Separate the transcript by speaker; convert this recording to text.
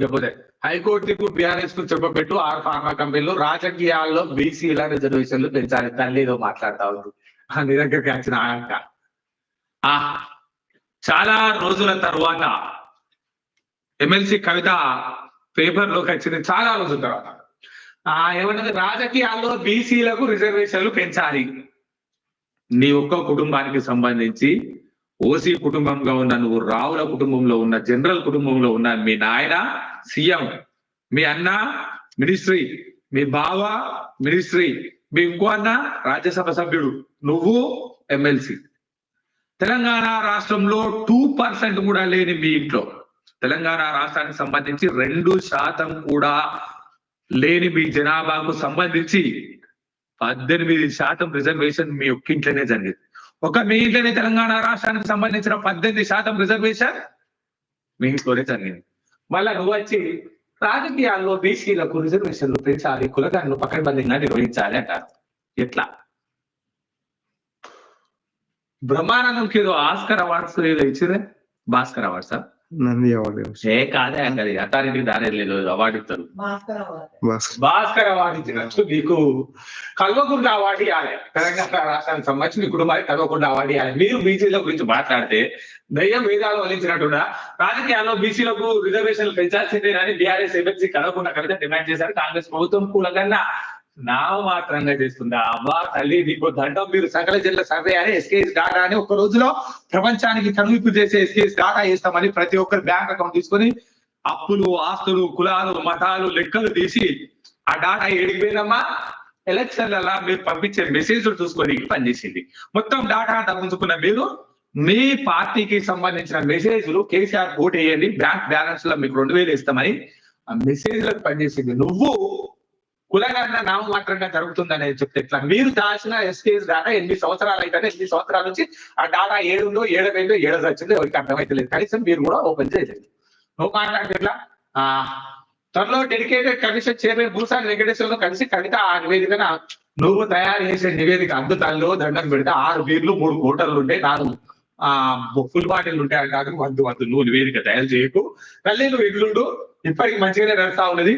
Speaker 1: ఇకపోతే హైకోర్టుకు బీఆర్ఎస్ కు చెప్పబెట్టు ఆరు ఫార్మా కంపెనీలు రాజకీయాల్లో బీసీల రిజర్వేషన్లు పెంచాలి. తల్లి ఏదో మాట్లాడుతా ఉంది నీ దగ్గరికి వచ్చిన ఆయంక. చాలా రోజుల తర్వాత ఎమ్మెల్సీ కవిత పేపర్ లోకి వచ్చింది. చాలా రోజుల తర్వాత ఏమన్నది, రాజకీయాల్లో బీసీలకు రిజర్వేషన్లు పెంచాలి. నీ ఒక్క కుటుంబానికి సంబంధించి ఓసీ కుటుంబంగా ఉన్న నువ్వు, రావుల కుటుంబంలో ఉన్న, జనరల్ కుటుంబంలో ఉన్న, మీ నాయన సీఎం, మీ అన్న మినిస్ట్రీ, మీ బావ మినిస్ట్రీ, మీ ఇంకో అన్న రాజ్యసభ సభ్యుడు, నువ్వు ఎమ్మెల్సీ. తెలంగాణ రాష్ట్రంలో 2% కూడా లేని మీ ఇంట్లో, తెలంగాణ రాష్ట్రానికి సంబంధించి 2% కూడా లేని మీ జనాభాకు సంబంధించి 18% రిజర్వేషన్ మీ ఒక్కింట్లోనే జరిగింది. ఒక మీ ఇంట్లోనే తెలంగాణ రాష్ట్రానికి సంబంధించిన 18% రిజర్వేషన్ మీ ఇంట్లోనే జరిగింది. మళ్ళా నువ్వు వచ్చి రాజకీయాల్లో బీసీలకు రిజర్వేషన్లు పెంచాలి, కులగాన్ని పకడ్బందీగా నిర్వహించాలి అంటారు. ఎట్లా? బ్రహ్మానందంకి ఏదో ఆస్కర్ అవార్డ్స్ ఏదో ఇచ్చిరే, భాస్కర్ అవార్డ్స్
Speaker 2: నంది అవార్డు
Speaker 1: ఏ కాదే అండి, అథారిటీ దారే లేదు, అవార్డు ఇస్తారు. భాస్కర్ అవార్డు ఇచ్చినట్టు నీకు కల్వకుంట్ల అవార్డు ఇవ్వాలి. తెలంగాణ రాష్ట్రానికి సంబంధించి నీ కుటుంబానికి కల్వకుంట్ల అవార్డు ఇవ్వాలి. మీరు బీసీల గురించి మాట్లాడితే దయ్యం వేదాలు వలించినట్టుగా రాజకీయాల్లో బీసీలకు రిజర్వేషన్లు పెంచాల్సిందేనని BRS MLC Kalvakuntla Kavitha demand చేశారు. కాంగ్రెస్ ప్రభుత్వం కూలకన్నా నామమాత్రంగా చేస్తుందా? అవ్వా తల్లి నీకు దండం. మీరు సకల జిల్లా సర్వే అని ఎస్కేఎస్ డాటా అని ఒక రోజులో ప్రపంచానికి కనువిప్పు చేసే ఎస్కేఎస్ డాటా వేస్తామని ప్రతి ఒక్కరు బ్యాంక్ అకౌంట్ తీసుకొని అప్పులు, ఆస్తులు, కులాలు, మతాలు లెక్కలు తీసి ఆ డాటా ఏడిపోయిందమ్మా ఎలక్షన్లలో మీరు పంపించే మెసేజ్లు చూసుకొని పనిచేసింది. మొత్తం డాటా తగ్గించుకున్న మీరు మీ పార్టీకి సంబంధించిన మెసేజ్లు కేసీఆర్ ఓటు వేయండి, బ్యాంక్ బ్యాలెన్స్ లో మీకు 2000 ఇస్తామని ఆ మెసేజ్లకు పనిచేసింది. నువ్వు కులగన్న నామమాత్రంగా జరుగుతుందనేది చెప్తే ఎట్లా? మీరు దాచిన ఎస్కేఎస్ డాటా 8 సంవత్సరాలు అయితే 8 సంవత్సరాల నుంచి ఆ డాటా 7 ఏడు వచ్చిందో ఎవరికి అర్థమైతలేదు. కనీసం మీరు కూడా ఓపెన్ చేయలేదు. నువ్వు మాట్లాడితే ఎట్లా? త్వరలో డెడికేటెడ్ కమిషన్ చైర్మన్ భూసాని వెంకటేశ్వరతో కలిసి కవిత ఆ నివేదికన నువ్వు తయారు చేసే నివేదిక అందుతాల్లో దండం పెడితే 6 బీర్లు 3 కోటర్లు ఉంటాయి, 4 ఫుల్ బాటిల్ ఉంటాయి కాదు. వద్దు నువ్వు నివేదిక తయారు చేయకు తల్లి, నువ్వు ఇల్లుండు, ఇప్పటికి మంచిగానే నడుస్తా ఉన్నది.